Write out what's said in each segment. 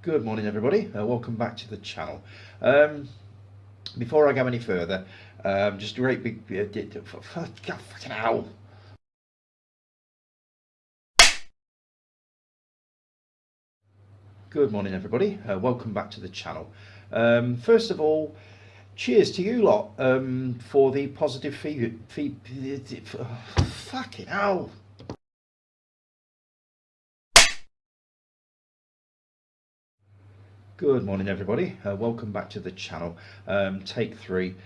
Good morning, everybody. Welcome back to the channel. Before I go any further, just a great big fucking hell. Good morning, everybody. Welcome back to the channel. First of all, cheers to you lot for the positive fucking hell. Good morning, everybody. Welcome back to the channel. Take three.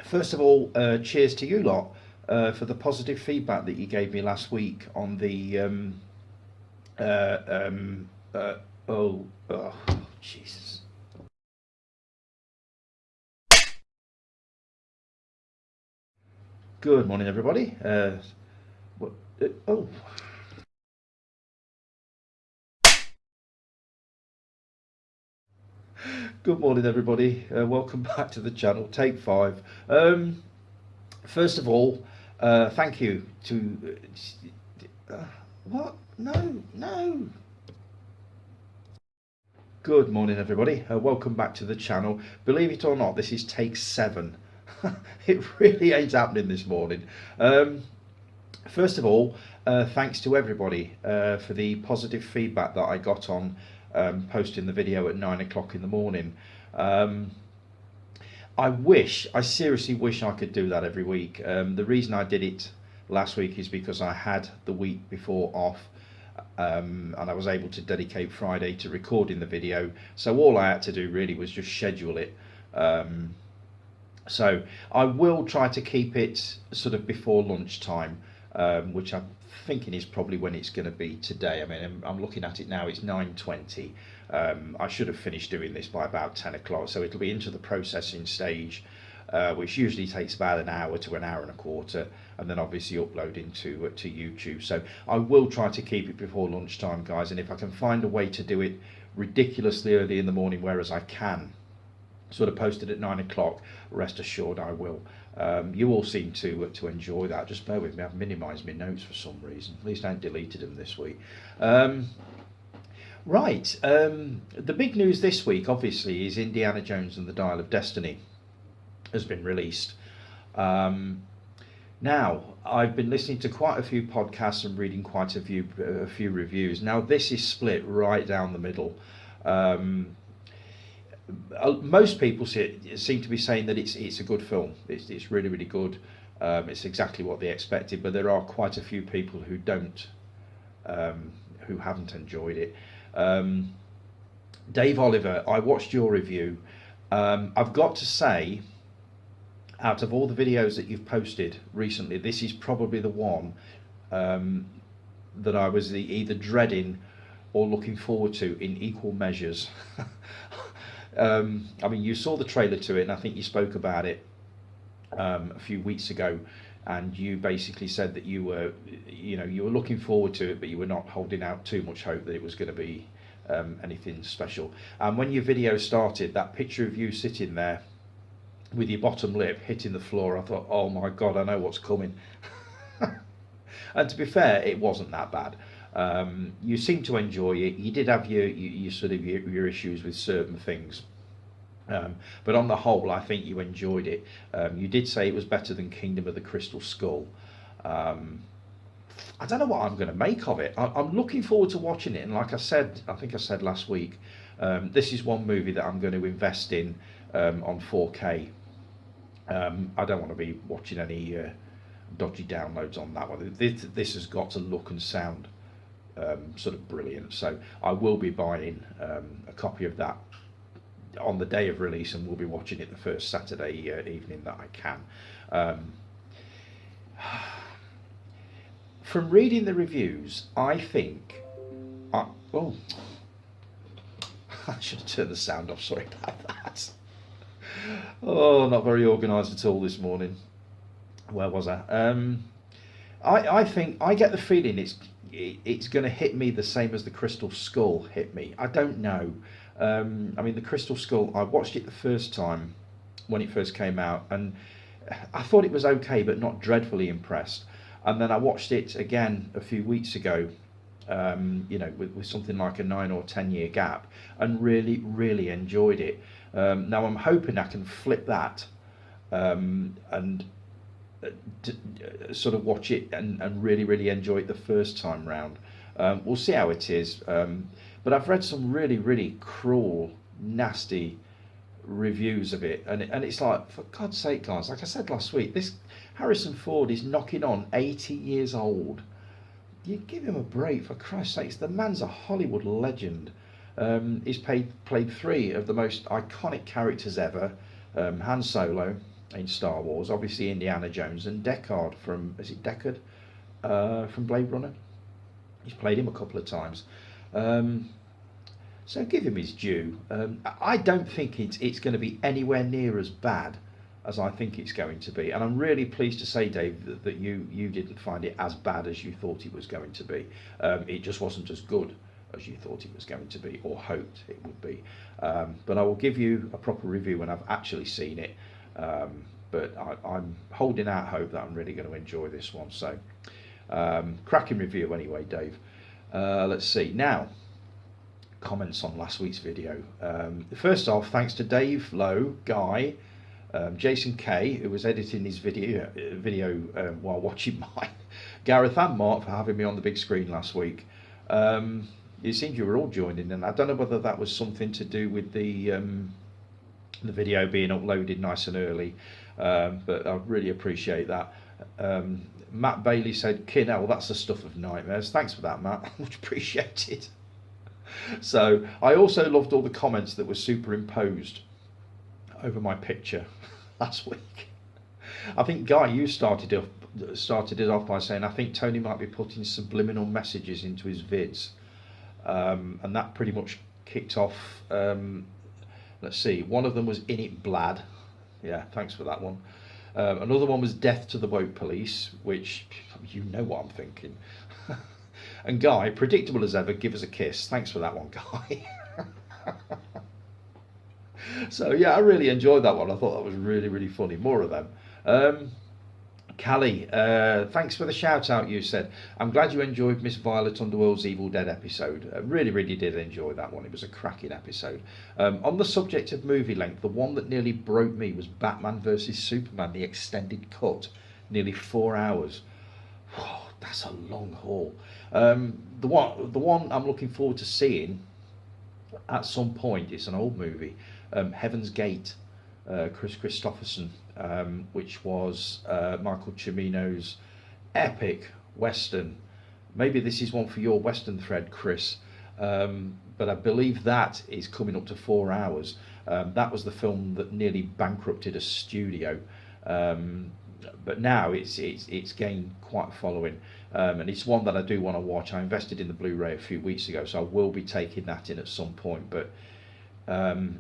First of all, cheers to you lot for the positive feedback that you gave me last week on the Jesus. Good morning, everybody. What, oh. Good morning, everybody. Welcome back to the channel. Take five. First of all, thank you to. What? No. Good morning, everybody. Welcome back to the channel. Believe it or not, this is take 7. It really ain't happening this morning. First of all, thanks to everybody for the positive feedback that I got on posting the video at 9 o'clock in the morning. I seriously wish I could do that every week. The reason I did it last week is because I had the week before off, and I was able to dedicate Friday to recording the video. So all I had to do really was just schedule it. So I will try to keep it sort of before lunchtime, which I'm thinking is probably when it's going to be today. I mean, I'm looking at it now, it's 9:20. I should have finished doing this by about 10 o'clock, so it'll be into the processing stage, which usually takes about an hour to an hour and a quarter, and then obviously uploading to YouTube. So I will try to keep it before lunchtime, guys, and if I can find a way to do it ridiculously early in the morning, whereas I can sort of post it at 9 o'clock, rest assured I will. You all seem to enjoy that. Just bear with me, I've minimised my notes for some reason. At least I haven't deleted them this week. Right, the big news this week obviously is Indiana Jones and the Dial of Destiny has been released. Now, I've been listening to quite a few podcasts and reading quite a few reviews. Now, this is split right down the middle. Most people seem to be saying that it's a good film. It's really good. It's exactly what they expected, but there are quite a few people who haven't enjoyed it. Dave Oliver, I watched your review. I've got to say, out of all the videos that you've posted recently, this is probably the one that I was either dreading or looking forward to in equal measures. I mean, you saw the trailer to it, and I think you spoke about it a few weeks ago, and you basically said that you were looking forward to it, but you were not holding out too much hope that it was going to be anything special. And when your video started, that picture of you sitting there with your bottom lip hitting the floor, I thought, oh my God, I know what's coming. And to be fair, it wasn't that bad. You seemed to enjoy it. You did have your sort of your issues with certain things, but on the whole, I think you enjoyed it. You did say it was better than Kingdom of the Crystal Skull. I don't know what I'm going to make of it. I'm looking forward to watching it, and like I think I said last week, this is one movie that I'm going to invest in on 4K. I don't want to be watching any dodgy downloads on that one. This has got to look and sound sort of brilliant, so I will be buying a copy of that on the day of release, and we'll be watching it the first Saturday evening that I can. From reading the reviews, I think I should have turned the sound off, sorry about that. Oh, not very organised at all this morning. Where was I? I think I get the feeling it's going to hit me the same as the Crystal Skull hit me. I don't know. I mean, the Crystal Skull, I watched it the first time when it first came out, and I thought it was okay, but not dreadfully impressed. And then I watched it again a few weeks ago, with something like a 9 or 10 year gap, and really enjoyed it. Now I'm hoping I can flip that, and sort of watch it and really enjoy it the first time round. We'll see how it is. But I've read some really cruel, nasty reviews of it, and it's like, for God's sake, guys, like I said last week, this Harrison Ford is knocking on 80 years old. You give him a break, for Christ's sakes. The man's a Hollywood legend. He's played three of the most iconic characters ever: Han Solo in Star Wars, obviously Indiana Jones, and Deckard from, is it Deckard, from Blade Runner. He's played him a couple of times. So give him his due. I don't think it's going to be anywhere near as bad as I think it's going to be, and I'm really pleased to say, Dave, that you didn't find it as bad as you thought it was going to be. It just wasn't as good as you thought it was going to be, or hoped it would be. But I will give you a proper review when I've actually seen it. But I'm holding out hope that I'm really going to enjoy this one. So cracking review anyway, Dave. Let's see now. Comments on last week's video. First off, thanks to Dave Lowe, Guy, Jason K, who was editing his video while watching mine, Gareth and Mark for having me on the big screen last week. It seems you were all joining, and I don't know whether that was something to do with the video being uploaded nice and early, but I really appreciate that. Matt Bailey said, "Kinnell, that's the stuff of nightmares." Thanks for that, Matt. Much appreciated. So I also loved all the comments that were superimposed over my picture last week. I think, Guy, you started it off by saying, I think Tony might be putting subliminal messages into his vids, and that pretty much kicked off. Let's see, one of them was "In it Blad." Yeah, thanks for that one. Another one was "Death to the Woke Police," which, you know what I'm thinking. And Guy, predictable as ever, "Give us a kiss." Thanks for that one, Guy. So yeah, I really enjoyed that one. I thought that was really funny. More of them. Callie, thanks for the shout out. You said, "I'm glad you enjoyed Miss Violet Underworld's Evil Dead episode." I really did enjoy that one. It was a cracking episode. On the subject of movie length, the one that nearly broke me was Batman vs Superman, the extended cut, nearly 4 hours. Whoa, that's a long haul. The one I'm looking forward to seeing at some point, it's an old movie, Heaven's Gate, Chris Christopherson, which was Michael Cimino's epic western. Maybe this is one for your western thread, Chris, but I believe that is coming up to 4 hours. That was the film that nearly bankrupted a studio, but now it's gained quite a following, and it's one that I do want to watch. I invested in the Blu-ray a few weeks ago, so I will be taking that in at some point. But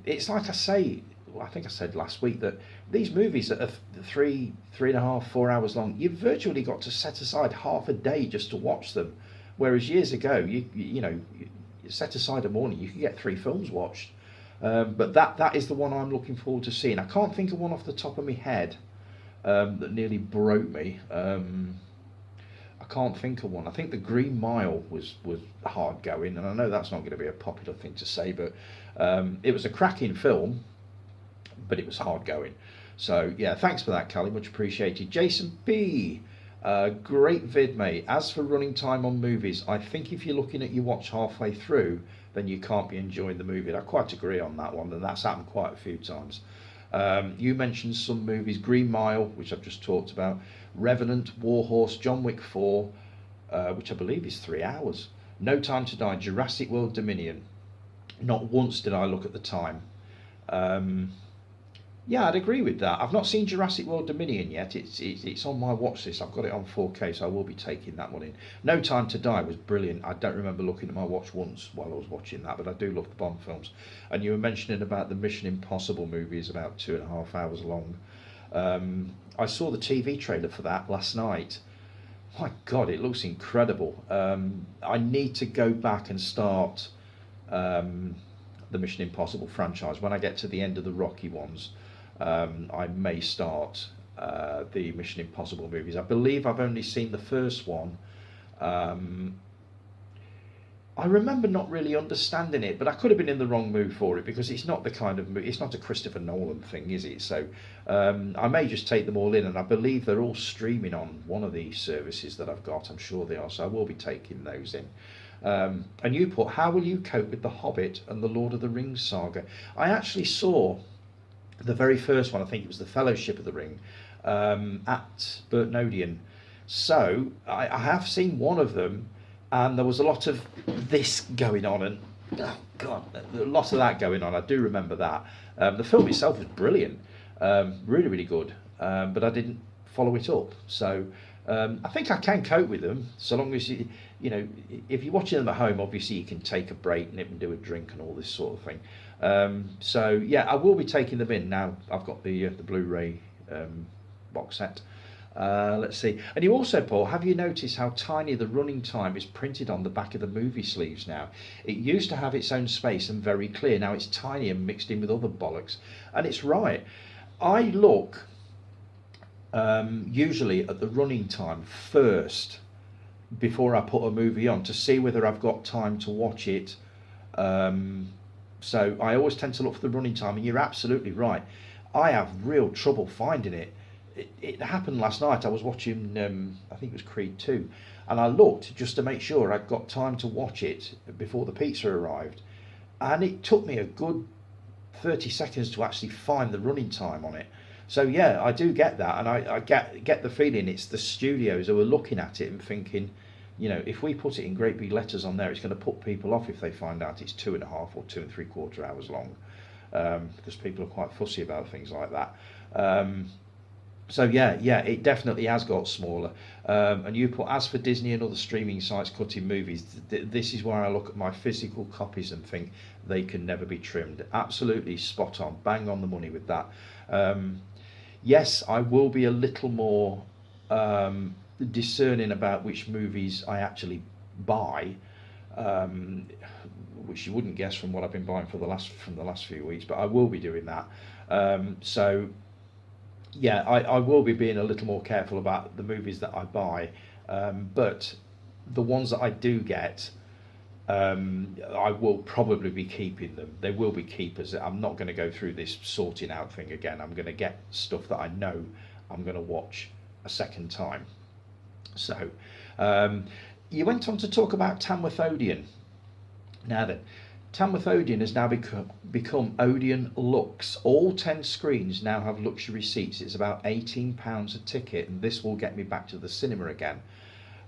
it's like I say, I think I said last week, that these movies that are 3.5, 4 hours long, you've virtually got to set aside half a day just to watch them. Whereas years ago, you set aside a morning, you could get 3 films watched. But that is the one I'm looking forward to seeing. I can't think of one off the top of my head that nearly broke me. I can't think of one. I think The Green Mile was hard going, and I know that's not going to be a popular thing to say, but it was a cracking film, but it was hard going. So yeah, thanks for that, Callie, much appreciated. Jason B, great vid, mate. As for running time on movies, I think if you're looking at your watch halfway through, then you can't be enjoying the movie. I quite agree on that one, and that's happened quite a few times. You mentioned some movies: Green Mile, which I've just talked about, Revenant, Warhorse, John Wick 4, which I believe is 3 hours, No Time to Die, Jurassic World Dominion. Not once did I look at the time. Yeah, I'd agree with that. I've not seen Jurassic World Dominion yet. It's on my watch list. I've got it on 4K, so I will be taking that one in. No Time to Die was brilliant. I don't remember looking at my watch once while I was watching that, but I do love the Bond films. And you were mentioning about the Mission Impossible movies, about 2.5 hours long. I saw the TV trailer for that last night. My God, it looks incredible. I need to go back and start the Mission Impossible franchise. When I get to the end of the Rocky ones, I may start the Mission Impossible movies. I believe I've only seen the first one, I remember not really understanding it, but I could have been in the wrong mood for it because it's not the kind of it's not a Christopher Nolan thing, is it? So I may just take them all in, and I believe they're all streaming on one of these services that I've got. I'm sure they are, so I will be taking those in. And you put, how will you cope with The Hobbit and the Lord of the Rings saga? I actually saw the very first one. I think it was the Fellowship of the Ring at Burton Odeon. So I have seen one of them, and there was a lot of this going on, and oh god, a lot of that going on. I do remember that. The film itself was brilliant, really, really good, but I didn't follow it up. So I think I can cope with them, so long as you know, if you're watching them at home, obviously you can take a break, nip and do a drink, and all this sort of thing. So yeah, I will be taking them in now. I've got the Blu-ray box set. Let's see. And you also, Paul, have you noticed how tiny the running time is printed on the back of the movie sleeves now? It used to have its own space and very clear. Now it's tiny and mixed in with other bollocks. And it's right. I look usually at the running time first before I put a movie on to see whether I've got time to watch it. So I always tend to look for the running time, and you're absolutely right. I have real trouble finding it. It happened last night. I was watching, I think it was Creed 2, and I looked just to make sure I'd got time to watch it before the pizza arrived, and it took me a good 30 seconds to actually find the running time on it. So yeah, I do get that, and I get the feeling it's the studios who are looking at it and thinking, you know, if we put it in great big letters on there, it's going to put people off if they find out it's 2.5 or 2 3/4 hours long, because people are quite fussy about things like that. So yeah, it definitely has got smaller. And you put, as for Disney and other streaming sites cutting movies, this is where I look at my physical copies and think they can never be trimmed. Absolutely spot on, bang on the money with that. Yes, I will be a little more discerning about which movies I actually buy, which you wouldn't guess from what I've been buying from the last few weeks, but I will be doing that. So yeah, I will be being a little more careful about the movies that I buy, but the ones that I do get, I will probably be keeping them. They will be keepers. I'm not going to go through this sorting out thing again. I'm going to get stuff that I know I'm going to watch a second time. So you went on to talk about Tamworth Odeon. Now then, Tamworth Odeon has now become Odeon Lux. All 10 screens now have luxury seats. It's about £18 a ticket, and this will get me back to the cinema again.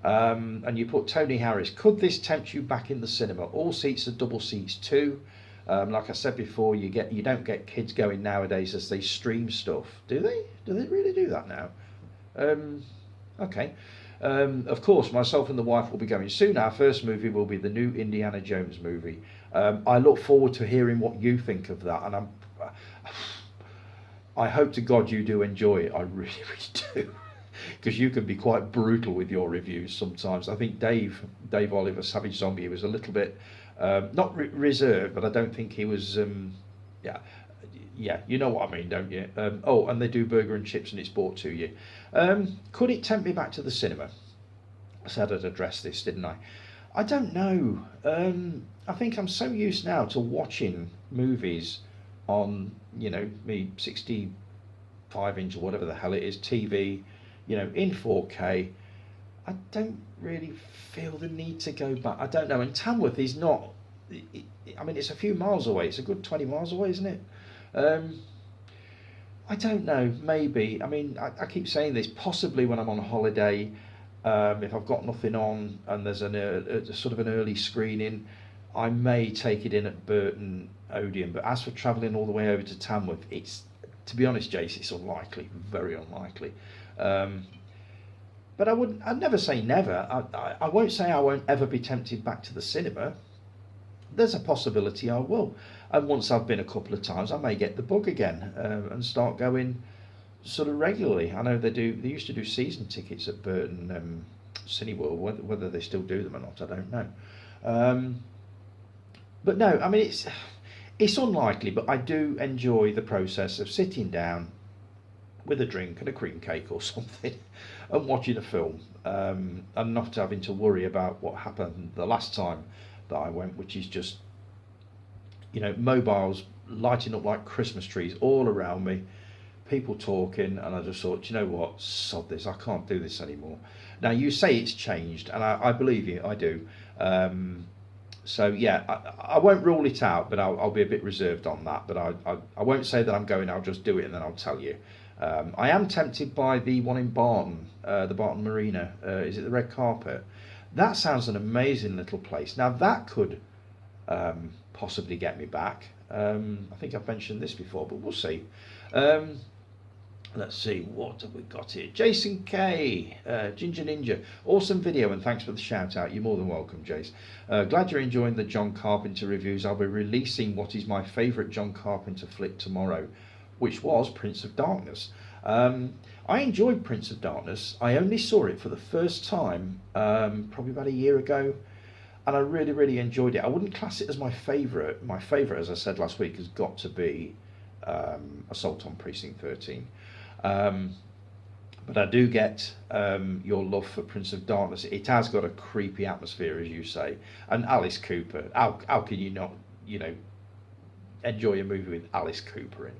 And you put, Tony Harris, could this tempt you back in the cinema? All seats are double seats too. Like I said before, you don't get kids going nowadays as they stream stuff. Do they? Do they really do that now? Okay. Of course, myself and the wife will be going soon. Our first movie will be the new Indiana Jones movie. I look forward to hearing what you think of that, and I hope to God you do enjoy it. I really, really do, because you can be quite brutal with your reviews sometimes. I think Dave Oliver, Savage Zombie, was a little bit not reserved, but I don't think he was. Yeah, you know what I mean, don't you? Oh, and they do burger and chips, and it's brought to you. Could it tempt me back to the cinema? I said I'd address this, didn't I? I don't know. I think I'm so used now to watching movies on, me 65-inch or whatever the hell it is, TV, in 4K. I don't really feel the need to go back. I don't know. And Tamworth is not. It's a few miles away. It's a good 20 miles away, isn't it? I don't know, maybe. I keep saying this, possibly when I'm on holiday, if I've got nothing on and there's a sort of an early screening, I may take it in at Burton Odeon. But as for travelling all the way over to Tamworth, it's, to be honest, Jace, it's unlikely, very unlikely. But I'd never say never. I won't say I won't ever be tempted back to the cinema. There's a possibility I will. And once I've been a couple of times, I may get the bug again and start going sort of regularly. I know they used to do season tickets at Burton Cineworld. Whether they still do them or not, I don't know. But no, it's unlikely. But I do enjoy the process of sitting down with a drink and a cream cake or something and watching a film, and not having to worry about what happened the last time. that I went, which is just, mobiles lighting up like Christmas trees all around me, people talking, and I just thought, you know what, sod this, I can't do this anymore. Now you say it's changed, and I believe you, I do. So yeah, I won't rule it out, but I'll be a bit reserved on that. But I won't say that I'm going. I'll just do it and then I'll tell you. I am tempted by the one in Barton, the Barton Marina. Is it the Red Carpet? That sounds an amazing little place. Now that could possibly get me back. I think I've mentioned this before, but we'll see. Let's see, what have we got here? Jason K, Ginger Ninja, awesome video and thanks for the shout out. You're more than welcome, Jace. Glad you're enjoying the John Carpenter reviews. I'll be releasing what is my favourite John Carpenter flick tomorrow, which was Prince of Darkness. I enjoyed Prince of Darkness. I only saw it for the first time probably about a year ago, and I really, really enjoyed it. I wouldn't class it as my favourite. My favourite, as I said last week, has got to be Assault on Precinct 13. But I do get your love for Prince of Darkness. It has got a creepy atmosphere, as you say. And Alice Cooper. How can you not, enjoy a movie with Alice Cooper in?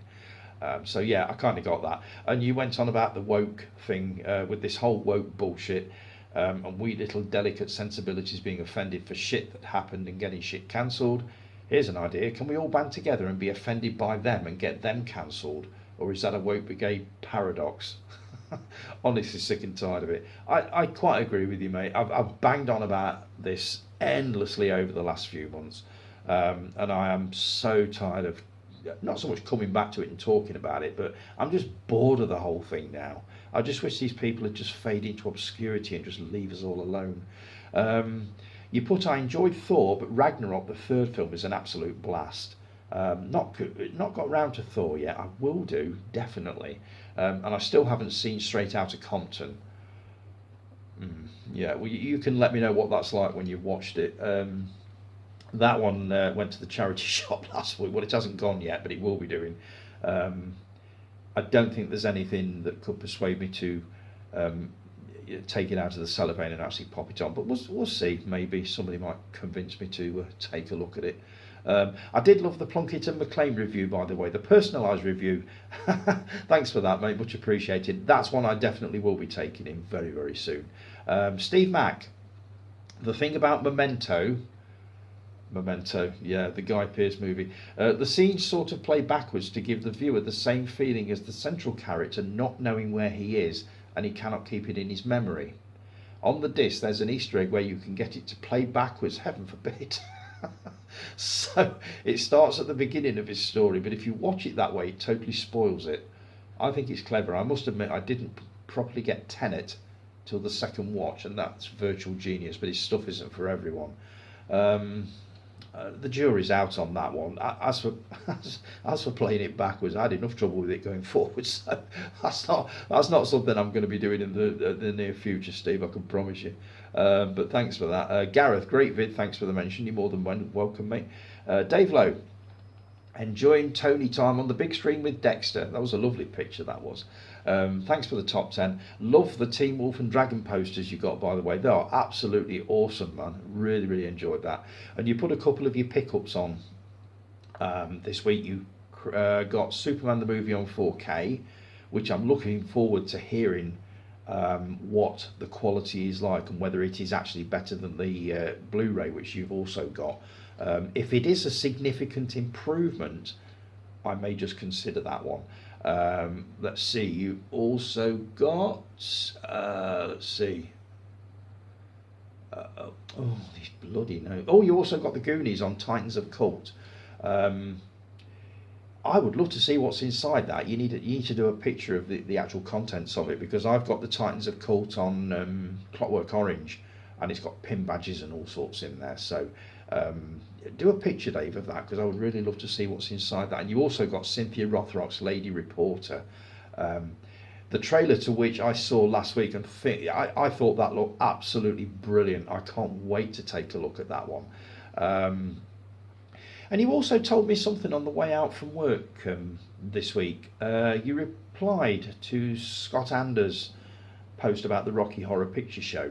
So yeah, I kind of got that. And you went on about the woke thing with this whole woke bullshit, and we little delicate sensibilities being offended for shit that happened and getting shit cancelled. Here's an idea. Can we all band together and be offended by them and get them cancelled? Or is that a woke brigade paradox? Honestly, sick and tired of it. I quite agree with you, mate. I've banged on about this endlessly over the last few months, and I am so tired of not so much coming back to it and talking about it, but I'm just bored of the whole thing now. I just wish these people would just fade into obscurity and just leave us all alone. You put, I enjoyed Thor, but Ragnarok, the third film, is an absolute blast. Not got round to Thor yet. I will do, definitely. And I still haven't seen Straight Outta Compton. Yeah, well, you can let me know what that's like when you've watched it. That one went to the charity shop last week. Well, it hasn't gone yet, but it will be doing. I don't think there's anything that could persuade me to take it out of the cellophane and actually pop it on. But we'll see. Maybe somebody might convince me to take a look at it. I did love the Plunkett and McLean review, by the way, the personalised review. Thanks for that, mate, much appreciated. That's one I definitely will be taking in very, very soon. Steve Mack, the thing about Memento, yeah, the Guy Pearce movie, the scenes sort of play backwards to give the viewer the same feeling as the central character not knowing where he is and he cannot keep it in his memory. On the disc there's an Easter egg where you can get it to play backwards, heaven forbid. So it starts at the beginning of his story, but if you watch it that way it totally spoils it. I think it's clever. I must admit I didn't properly get Tenet till the second watch, and that's virtual genius, but his stuff isn't for everyone. The jury's out on that one. As for playing it backwards, I had enough trouble with it going forwards. So that's not something I'm going to be doing in the near future, Steve. I can promise you. But thanks for that, Gareth. Great vid. Thanks for the mention. You're more than welcome, mate. Dave Lowe, enjoying Tony time on the big screen with Dexter. That was a lovely picture. That was. Thanks for the top 10. Love the Team Wolf and Dragon posters you got, by the way. They are absolutely awesome, man. Really, really enjoyed that. And you put a couple of your pickups on this week. You got Superman the movie on 4K, which I'm looking forward to hearing what the quality is like and whether it is actually better than the Blu-ray, which you've also got. If it is a significant improvement, I may just consider that one. Let's see, you also got, let's see, oh, these bloody no. Oh, you also got the Goonies on Titans of Cult. I would love to see what's inside that. You need to do a picture of the actual contents of it, because I've got the Titans of Cult on Clockwork Orange, and it's got pin badges and all sorts in there. So do a picture, Dave, of that, because I would really love to see what's inside that. And you also got Cynthia Rothrock's Lady Reporter, the trailer to which I saw last week, and I thought that looked absolutely brilliant. I can't wait to take a look at that one. And you also told me something on the way out from work this week. You replied to Scott Anders' post about the Rocky Horror Picture Show,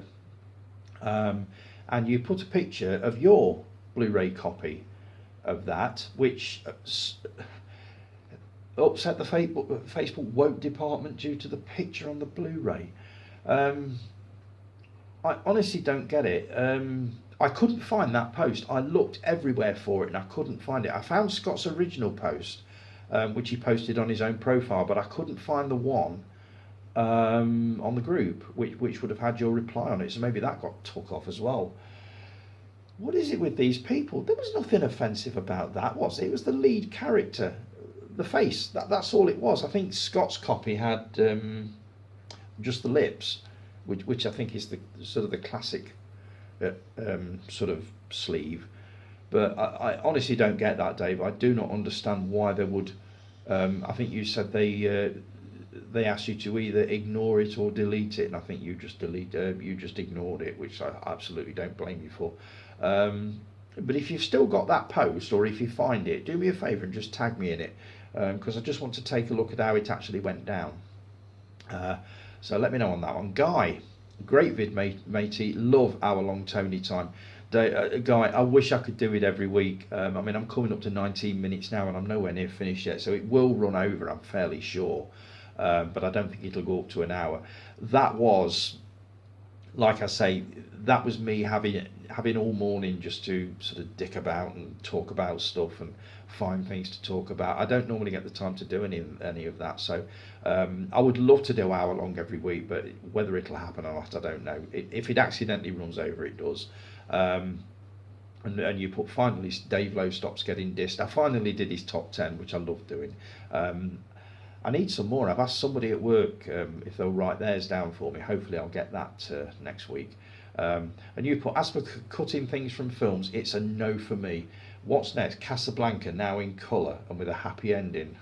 and you put a picture of your Blu-ray copy of that, which upset the Facebook woke department due to the picture on the Blu-ray. I honestly don't get it. I couldn't find that post. I looked everywhere for it and I couldn't find it. I found Scott's original post, which he posted on his own profile, but I couldn't find the one on the group, which would have had your reply on it. So maybe that got took off as well. What is it with these people? There was nothing offensive about that, was it? It was the lead character, the face. That's all it was. I think Scott's copy had just the lips, which I think is the sort of the classic sort of sleeve. But I honestly don't get that, Dave. I do not understand why they would. I think you said they asked you to either ignore it or delete it, and I think you just ignored it, which I absolutely don't blame you for. But if you've still got that post, or if you find it, do me a favour and just tag me in it, because I just want to take a look at how it actually went down. So let me know on that one. Guy, great vid, matey. Love Hour Long Tony Time. Guy, I wish I could do it every week. I mean, I'm coming up to 19 minutes now and I'm nowhere near finished yet, so it will run over, I'm fairly sure. But I don't think it'll go up to an hour. That was, like I say, that was me having all morning just to sort of dick about and talk about stuff and find things to talk about. I don't normally get the time to do any of that, so I would love to do Hour Long every week, but whether it'll happen or not, I don't know. If it accidentally runs over, it does. And you put, finally Dave Lowe stops getting dissed. I finally did his top 10, which I love doing. I need some more. I've asked somebody at work if they'll write theirs down for me. Hopefully I'll get that next week. And you put, as for cutting things from films, it's a no for me. What's next? Casablanca, now in colour and with a happy ending.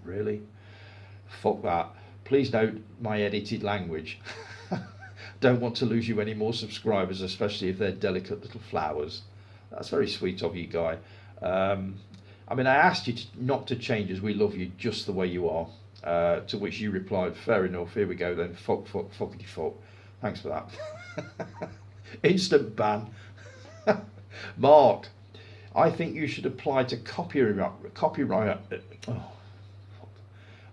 Really? Fuck that. Please note my edited language. Don't want to lose you any more subscribers, especially if they're delicate little flowers. That's very sweet of you, Guy. I mean, I asked you not to change, as we love you just the way you are. To which you replied, fair enough, here we go then. Fuckity fuck. Thanks for that. Instant ban. Mark, I think you should apply to copyright.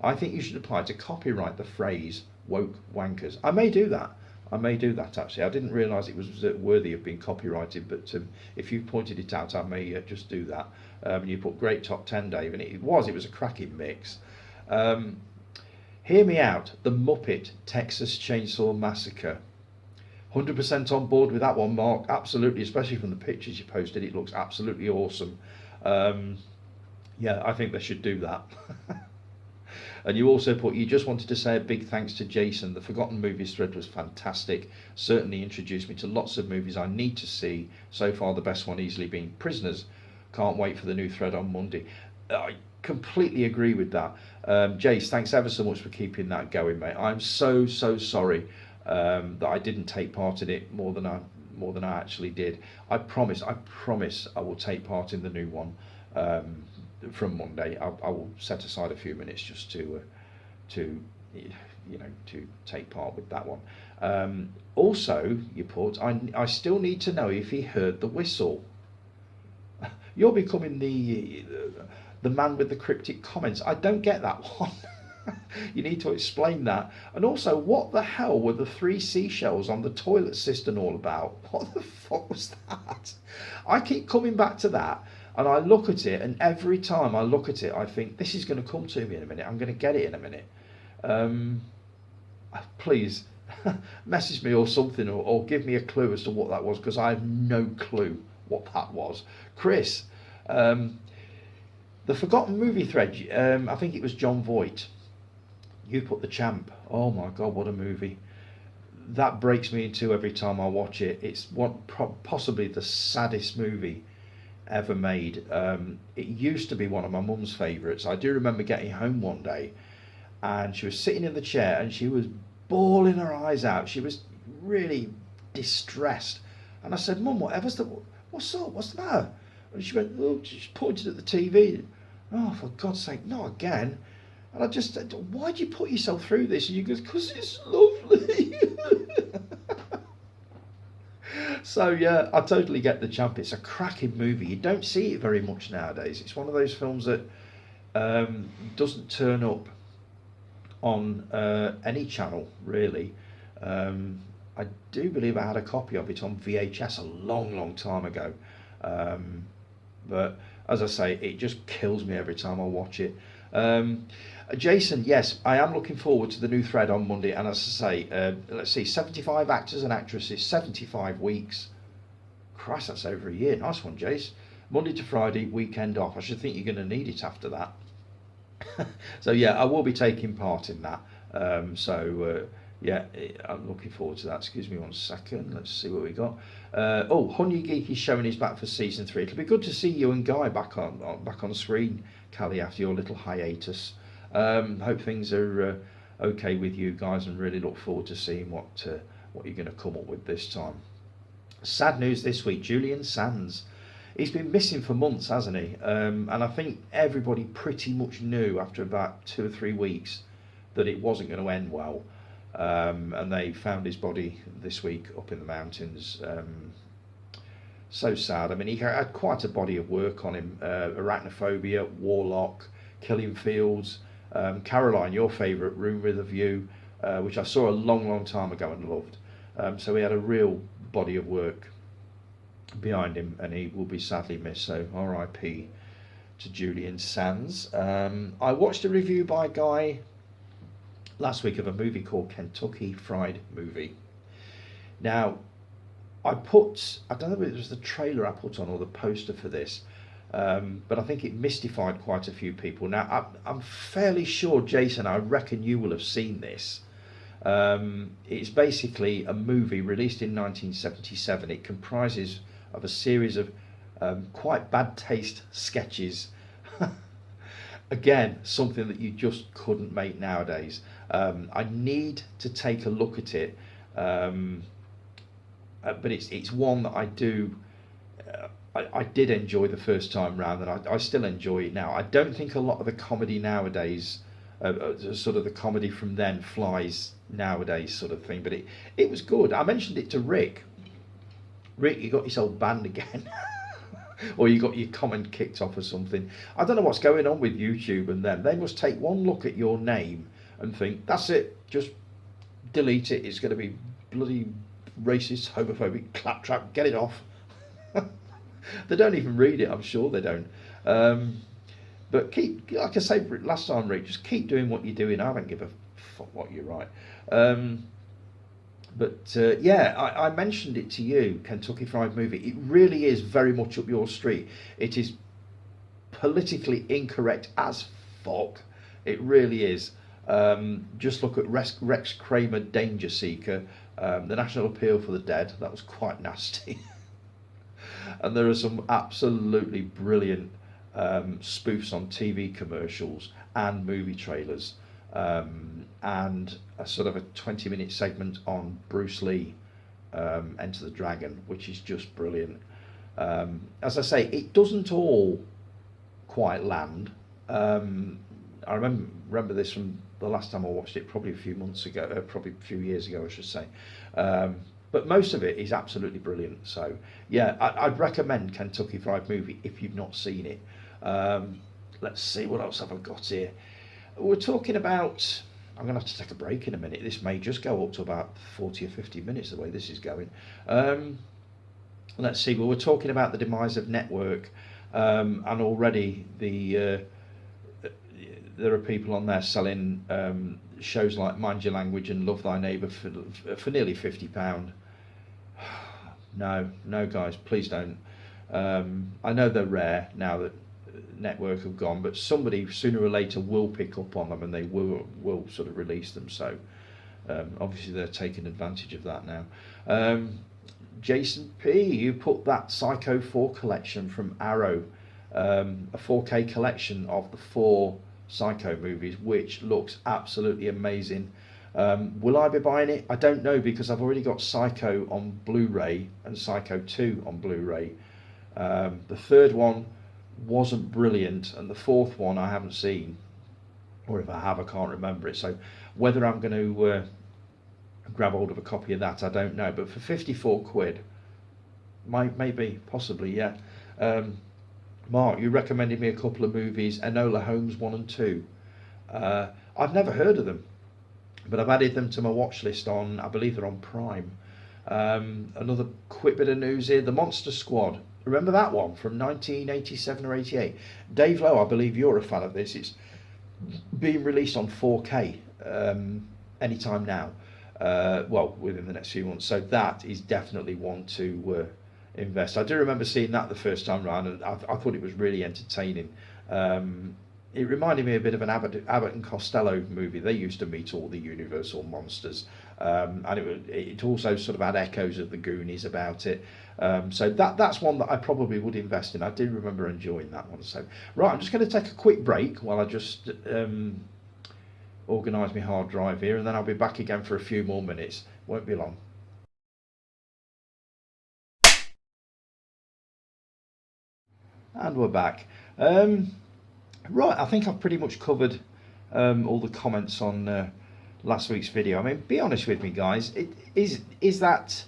I think you should apply to copyright the phrase woke wankers. I may do that. Actually. I didn't realise it was worthy of being copyrighted, but if you pointed it out, I may just do that. You put great top 10, Dave, and it was a cracking mix. Hear me out. The Muppet Texas Chainsaw Massacre. 100% on board with that one, Mark. Absolutely, especially from the pictures you posted. It looks absolutely awesome. Yeah, I think they should do that. And you also put, you just wanted to say a big thanks to Jason. The Forgotten Movies thread was fantastic. Certainly introduced me to lots of movies I need to see. So far, the best one easily being Prisoners. Can't wait for the new thread on Monday. I completely agree with that. Jace, thanks ever so much for keeping that going, mate. I'm so sorry that I didn't take part in it more than I actually did. I promise I will take part in the new one. From Monday, I will set aside a few minutes just to take part with that one. Also, you put, I still need to know if he heard the whistle. You're becoming the man with the cryptic comments. I don't get that one. You need to explain that. And also, what the hell were the 3 seashells on the toilet cistern all about? What the fuck was that? I keep coming back to that. And I look at it, and every time I look at it, I think, this is going to come to me in a minute. I'm going to get it in a minute. Please, message me or something, or give me a clue as to what that was, because I have no clue what that was. Chris, the Forgotten Movie thread, I think it was John Voight. You put The Champ. Oh my God, what a movie. That breaks me in two every time I watch it. It's possibly the saddest movie ever made. It used to be one of my mum's favourites. I do remember getting home one day and she was sitting in the chair and she was bawling her eyes out. She was really distressed, and I said, Mum, what's the matter? And she went, oh, she pointed at the TV. Oh, for God's sake, not again. And I just said, why'd you put yourself through this? And you goes, because it's lovely. So yeah, I totally get the champ. It's a cracking movie. You don't see it very much nowadays. It's one of those films that doesn't turn up on any channel really. I do believe I had a copy of it on VHS a long, long time ago. Um, but as I say, it just kills me every time I watch it. Um, Jason, yes, I am looking forward to the new thread on Monday. And as I say, let's see, 75 actors and actresses, 75 weeks. Christ, that's over a year. Nice one, Jace. Monday to Friday, weekend off. I should think you're going to need it after that. So yeah, I will be taking part in that. Yeah, I'm looking forward to that. Excuse me one second. Let's see what we got. Oh, Honey Geek is showing his back for season 3. It'll be good to see you and Guy back on screen, Callie, after your little hiatus. Hope things are okay with you guys, and really look forward to seeing what you're going to come up with this time. Sad news this week: Julian Sands. He's been missing for months, hasn't he? And I think everybody pretty much knew after about 2 or 3 weeks that it wasn't going to end well. And they found his body this week up in the mountains. So sad. I mean, he had quite a body of work on him. Arachnophobia, Warlock, Killing Fields, Caroline, your favourite, Room with a View, which I saw a long, long time ago and loved. So he had a real body of work behind him, and he will be sadly missed. So R.I.P. to Julian Sands. I watched a review by Guy last week of a movie called Kentucky Fried Movie. Now, I don't know if it was the trailer I put on or the poster for this, but I think it mystified quite a few people. Now, I'm fairly sure, Jason, I reckon you will have seen this. It's basically a movie released in 1977. It comprises of a series of quite bad taste sketches. Again, something that you just couldn't make nowadays. I need to take a look at it, but it's one that I do. I did enjoy the first time round, and I still enjoy it now. I don't think a lot of the comedy nowadays, sort of the comedy from then, flies nowadays, sort of thing. But it was good. I mentioned it to Rick. Rick, you got yourself banned again. Or you got your comment kicked off or something. I don't know what's going on with YouTube and them. They must take one look at your name and think, that's it, just delete it. It's going to be bloody racist, homophobic, claptrap, get it off. They don't even read it, I'm sure they don't. But keep, like I said last time, Rick, just keep doing what you're doing. I don't give a fuck what you write. Yeah, I mentioned it to you, Kentucky Fried Movie. It really is very much up your street. It is politically incorrect as fuck. It really is. Just look at Rex Kramer, Danger Seeker, the National Appeal for the Dead. That was quite nasty. And there are some absolutely brilliant spoofs on TV commercials and movie trailers. And a sort of a 20-minute segment on Bruce Lee, Enter the Dragon, which is just brilliant. As I say, it doesn't all quite land. I remember this from the last time I watched it, probably a few months ago, probably a few years ago, I should say. But most of it is absolutely brilliant. So yeah, I'd recommend Kentucky Fried Movie if you've not seen it. Let's see, what else have I got here? We're talking about, I'm going to have to take a break in a minute. This may just go up to about 40 or 50 minutes the way this is going. Let's see, well, we're talking about the demise of network, and already there are people on there selling shows like Mind Your Language and Love Thy Neighbour for nearly £50. No guys, please don't. I know they're rare now that network have gone, but somebody sooner or later will pick up on them, and they will sort of release them. So obviously they're taking advantage of that now. Jason P, you put that Psycho 4 collection from Arrow, a 4K collection of the 4 Psycho movies, which looks absolutely amazing. Will I be buying it? I don't know, because I've already got Psycho on Blu-ray and Psycho 2 on Blu-ray. The third one wasn't brilliant, and the fourth one I haven't seen, or if I have, I can't remember it. So whether I'm going to grab hold of a copy of that, I don't know. But for 54 quid, Maybe, possibly, yeah. Um, Mark, you recommended me a couple of movies, Enola Holmes 1 and 2. I've never heard of them, but I've added them to my watch list on, I believe they're on Prime. Another quick bit of news here, The Monster Squad. Remember that one from 1987 or 88? Dave Lowe, I believe you're a fan of this. It's being released on 4K anytime now. Well, within the next few months. So that is definitely one to invest. I do remember seeing that the first time round, and I thought it was really entertaining. It reminded me a bit of an Abbott and Costello movie. They used to meet all the Universal monsters, and it also sort of had echoes of the Goonies about it. So that's one that I probably would invest in. I do remember enjoying that one. So right, I'm just going to take a quick break while I just organise my hard drive here, and then I'll be back again for a few more minutes. Won't be long. And we're back. Right, I think I've pretty much covered all the comments on last week's video. I mean, be honest with me, guys. Is that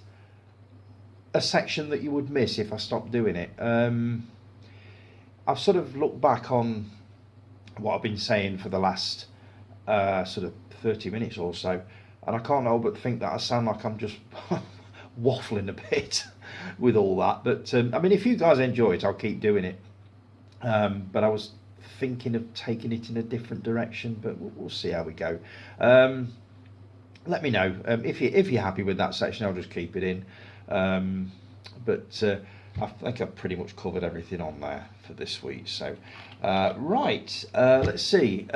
a section that you would miss if I stopped doing it? I've sort of looked back on what I've been saying for the last sort of 30 minutes or so, and I can't help but think that I sound like I'm just waffling a bit with all that. But I mean, if you guys enjoy it, I'll keep doing it. But I was thinking of taking it in a different direction, but we'll see how we go. Let me know if you're happy with that section. I'll just keep it in. But I think I've pretty much covered everything on there for this week. So right, let's see.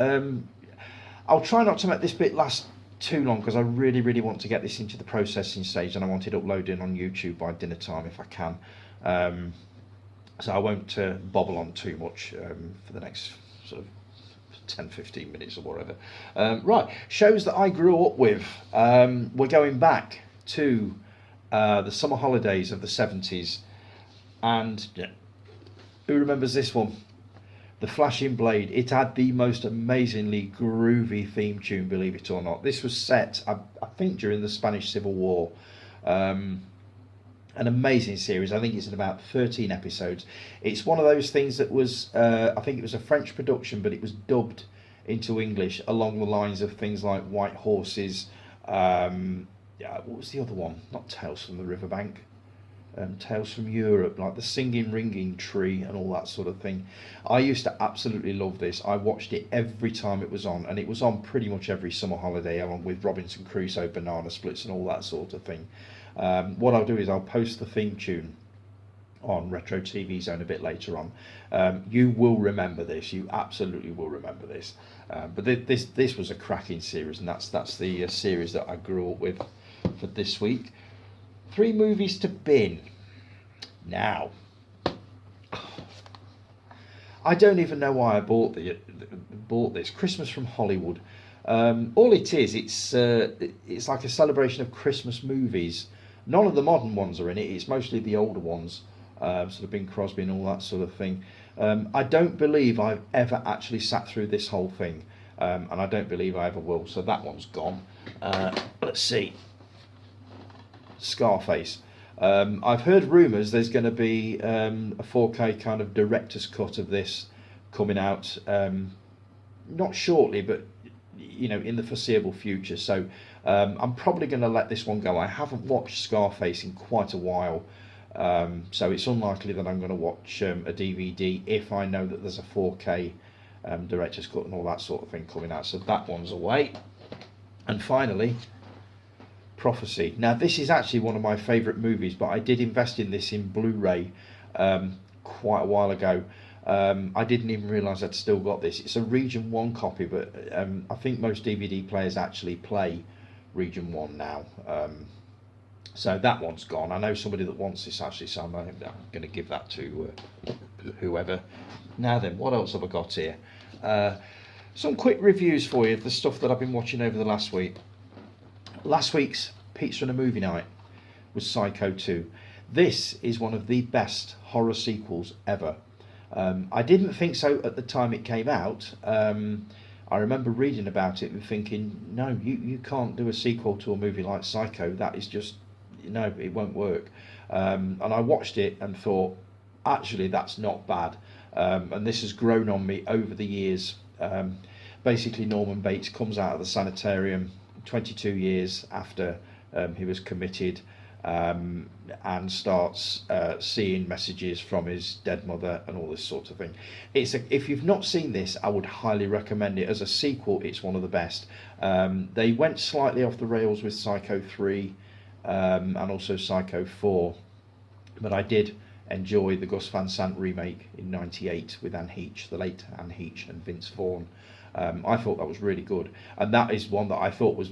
I'll try not to make this bit last too long, because I really want to get this into the processing stage, and I want it uploaded on YouTube by dinner time if I can. So I won't bobble on too much for the next sort of 10-15 minutes or whatever. Right, shows that I grew up with. We're going back to the summer holidays of the 70s, and who remembers this one? The Flashing Blade. It had the most amazingly groovy theme tune, believe it or not. This was set, I think, during the Spanish Civil War. An amazing series. I think it's in about 13 episodes. It's one of those things that was, I think it was a French production, but it was dubbed into English along the lines of things like White Horses. What was the other one? Not Tales from the Riverbank. Tales from Europe, like the Singing Ringing Tree and all that sort of thing. I used to absolutely love this. I watched it every time it was on, and it was on pretty much every summer holiday, along with Robinson Crusoe, Banana Splits and all that sort of thing. What I'll do is I'll post the theme tune on Retro TV Zone a bit later on. You will remember this. You absolutely will remember this. But this was a cracking series, and that's the series that I grew up with for this week. 3 movies to bin. Now, I don't even know why I bought this. Christmas from Hollywood. All it is, it's like a celebration of Christmas movies. None of the modern ones are in it. It's mostly the older ones, sort of Bing Crosby and all that sort of thing. I don't believe I've ever actually sat through this whole thing, and I don't believe I ever will. So that one's gone. Let's see. Scarface. I've heard rumours there's going to be a 4K kind of director's cut of this coming out, not shortly, but in the foreseeable future. So I'm probably going to let this one go. I haven't watched Scarface in quite a while, so it's unlikely that I'm going to watch a DVD if I know that there's a 4K director's cut and all that sort of thing coming out. So that one's away. And finally, Prophecy. Now, this is actually one of my favourite movies, but I did invest in this in Blu-ray quite a while ago. I didn't even realise I'd still got this. It's a Region 1 copy, but I think most DVD players actually play Region 1 now. So that one's gone. I know somebody that wants this actually, so I'm going to give that to whoever. Now then, what else have I got here? Some quick reviews for you of the stuff that I've been watching over the last week. Last week's Pizza and a Movie Night was Psycho 2. This is one of the best horror sequels ever. I didn't think so at the time it came out. I remember reading about it and thinking, no, you can't do a sequel to a movie like Psycho. That is just, no, it won't work. And I watched it and thought, actually, that's not bad. And this has grown on me over the years. Basically, Norman Bates comes out of the sanitarium 22 years after he was committed, and starts seeing messages from his dead mother and all this sort of thing. If you've not seen this, I would highly recommend it. As a sequel, it's one of the best. They went slightly off the rails with Psycho 3 and also Psycho 4, but I did enjoy the Gus Van Sant remake in '98 with Anne Heche, the late Anne Heche, and Vince Vaughn. I thought that was really good, and that is one that I thought was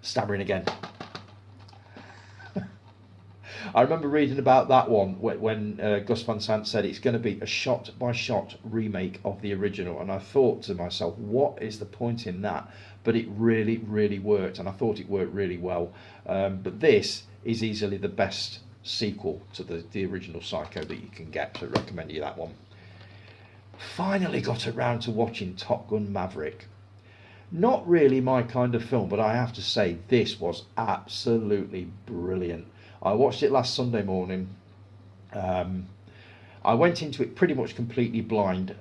stammering again. I remember reading about that one when Gus Van Sant said it's going to be a shot-by-shot remake of the original, and I thought to myself, what is the point in that? But it really, really worked, and I thought it worked really well. But this is easily the best sequel to the original Psycho that you can get, so I recommend you that one. Finally got around to watching Top Gun Maverick. Not really my kind of film, but I have to say this was absolutely brilliant. I watched it last Sunday morning. I went into it pretty much completely blind,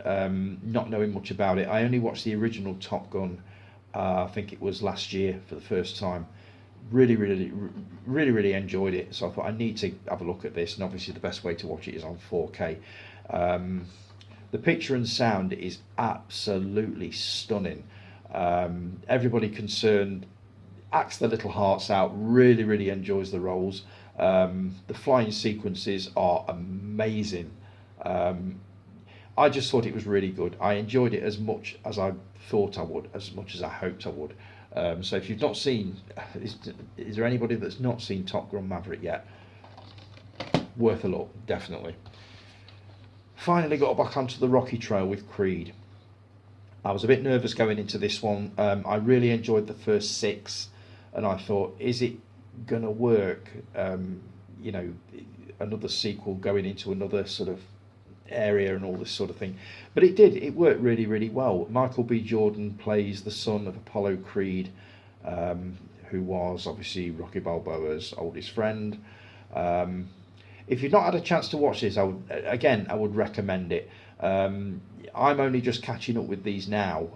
not knowing much about it. I only watched the original Top Gun, I think it was last year, for the first time. Really enjoyed it. So I thought I need to have a look at this, and obviously the best way to watch it is on 4K. The picture and sound is absolutely stunning. Everybody concerned acts their little hearts out, really enjoys the roles. The flying sequences are amazing. I just thought it was really good. I enjoyed it as much as I thought I would, as much as I hoped I would. So if you've not seen, is there anybody that's not seen Top Gun Maverick yet? Worth a look, definitely. Finally got back onto the Rocky trail with Creed. I was a bit nervous going into this one. I really enjoyed the first 6, and I thought, is it going to work? Another sequel going into another sort of area and all this sort of thing. But it did. It worked really well. Michael B. Jordan plays the son of Apollo Creed, who was obviously Rocky Balboa's oldest friend. If you've not had a chance to watch this, I would recommend it. I'm only just catching up with these now,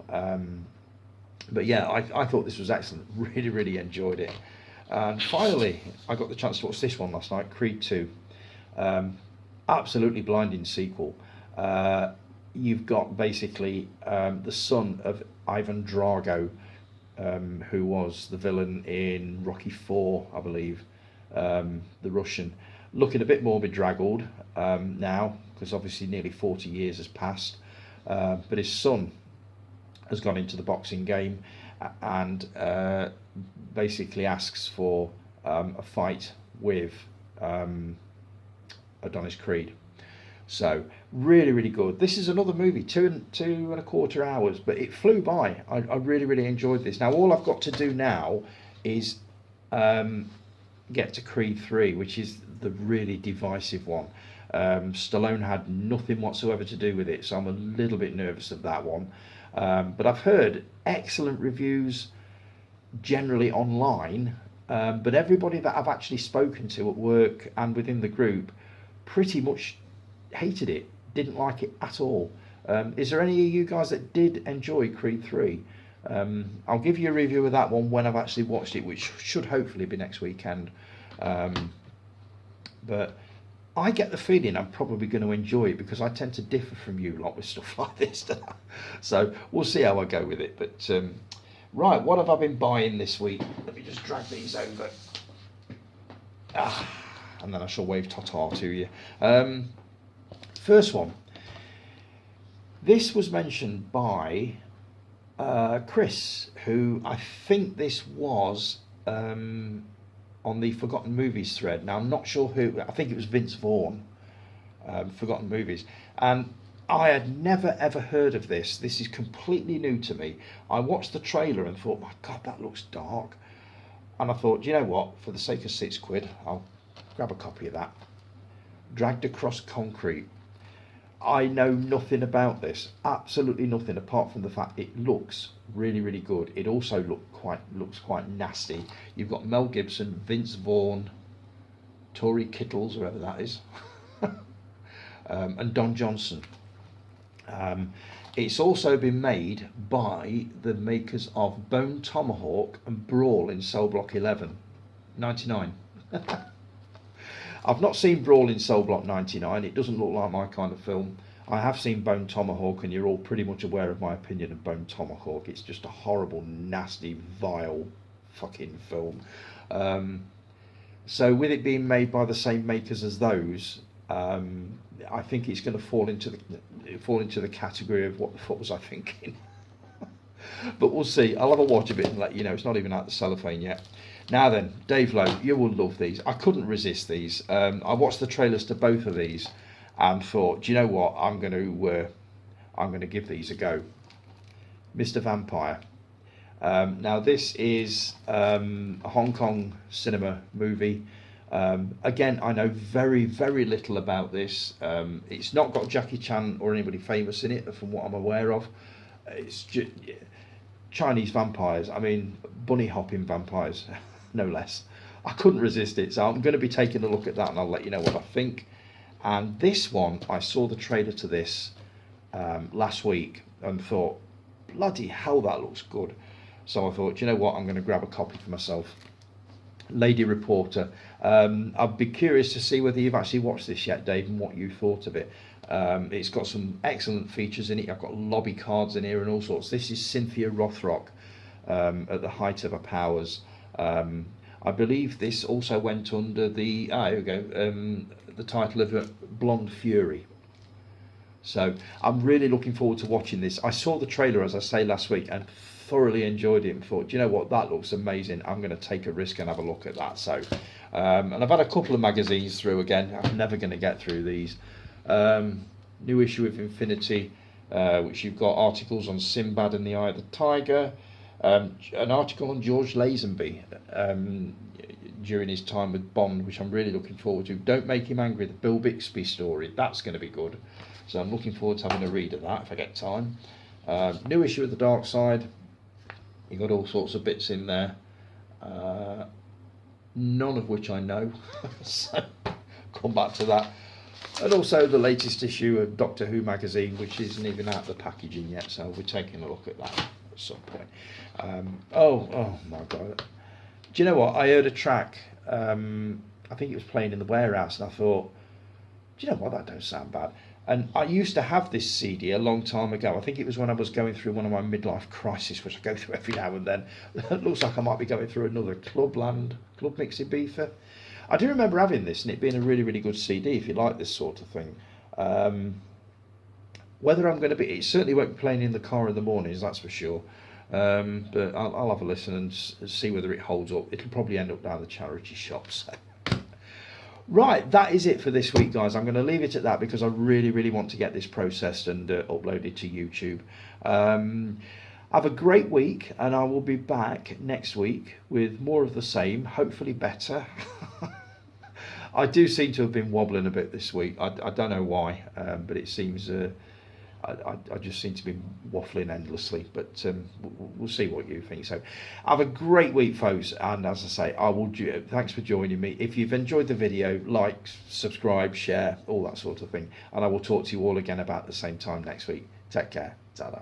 but yeah, I thought this was excellent. Really enjoyed it. And finally, I got the chance to watch this one last night, Creed 2. Absolutely blinding sequel. You've got basically the son of Ivan Drago, who was the villain in Rocky 4, I believe, the Russian. Looking a bit more bedraggled now, because obviously nearly 40 years has passed. But his son has gone into the boxing game and basically asks for a fight with Adonis Creed. So really good. This is another movie, 2.25 hours, but it flew by. I really enjoyed this. Now all I've got to do now is get to Creed 3, which is the really divisive one. Stallone had nothing whatsoever to do with it, so I'm a little bit nervous of that one. But I've heard excellent reviews generally online, but everybody that I've actually spoken to at work and within the group pretty much hated it, didn't like it at all. Is there any of you guys that did enjoy Creed 3? I'll give you a review of that one when I've actually watched it, which should hopefully be next weekend. But I get the feeling I'm probably going to enjoy it, because I tend to differ from you lot with stuff like this. So we'll see how I go with it. But right, what have I been buying this week? Let me just drag these over. And then I shall wave ta-ta to you. First one. This was mentioned by Chris, who I think this was on the Forgotten Movies thread. Now I'm not sure who. I think it was Vince Vaughn, Forgotten Movies, and I had never ever heard of this. This is completely new to me. I watched the trailer and thought, my God, that looks dark. And I thought, you know what? For the sake of £6, I'll grab a copy of that. Dragged Across Concrete. I know nothing about this, absolutely nothing, apart from the fact it looks really good. It also looked looks quite nasty. You've got Mel Gibson, Vince Vaughn, Tory Kittles, whoever that is, and Don Johnson. It's also been made by the makers of Bone Tomahawk and Brawl in Cell Block 11, 99. I've not seen Brawl in Cell Block 99. It doesn't look like my kind of film. I have seen Bone Tomahawk, and you're all pretty much aware of my opinion of Bone Tomahawk. It's just a horrible, nasty, vile fucking film. So with it being made by the same makers as those, I think it's going to fall into the category of what the fuck was I thinking. But we'll see. I'll have a watch of it and let you know. It's not even out the cellophane yet. Now then, Dave Lowe, you will love these. I couldn't resist these. I watched the trailers to both of these and thought, do you know what? I'm going to give these a go. Mr. Vampire. Now this is a Hong Kong cinema movie. Again, I know very, very little about this. It's not got Jackie Chan or anybody famous in it, from what I'm aware of. It's just Chinese vampires. I mean, bunny hopping vampires, no less. I couldn't resist it, so I'm going to be taking a look at that, and I'll let you know what I think. And this one, I saw the trailer to this last week and thought, bloody hell, that looks good. So I thought, you know what, I'm going to grab a copy for myself. Lady Reporter. I'd be curious to see whether you've actually watched this yet, Dave, and what you thought of it. It's got some excellent features in it. I've got lobby cards in here and all sorts. This is Cynthia Rothrock at the height of her powers. I believe this also went under the here we go, the title of Blonde Fury. So I'm really looking forward to watching this. I saw the trailer, as I say, last week and thoroughly enjoyed it and thought, do you know what, that looks amazing. I'm going to take a risk and have a look at that. So and I've had a couple of magazines through again. I'm never going to get through these. New issue of Infinity, which you've got articles on Sinbad and the Eye of the Tiger, an article on George Lazenby during his time with Bond, which I'm really looking forward to. Don't Make Him Angry, the Bill Bixby story. That's going to be good. So I'm looking forward to having a read of that if I get time. New issue of The Dark Side. You've got all sorts of bits in there. None of which I know. So come back to that. And also the latest issue of Doctor Who magazine, which isn't even out of the packaging yet, so we're taking a look at that at some point. Oh my God. Do you know what? I heard a track, I think it was playing in the warehouse, and I thought, do you know what, that don't sound bad. And I used to have this CD a long time ago. I think it was when I was going through one of my midlife crises, which I go through every now and then. It looks like I might be going through another Club Mix Ibiza. I do remember having this and it being a really, really good CD if you like this sort of thing. Whether I'm going to be, it certainly won't be playing in the car in the mornings, that's for sure. But I'll have a listen and see whether it holds up. It'll probably end up down the charity shops. Right, that is it for this week, guys. I'm going to leave it at that because I really, really want to get this processed and uploaded to YouTube. Have a great week, and I will be back next week with more of the same, hopefully better. I do seem to have been wobbling a bit this week. I don't know why, but it seems I just seem to be waffling endlessly. But we'll see what you think. So have a great week, folks, and as I say, thanks for joining me. If you've enjoyed the video, like, subscribe, share, all that sort of thing, and I will talk to you all again about the same time next week. Take care. Ta-da.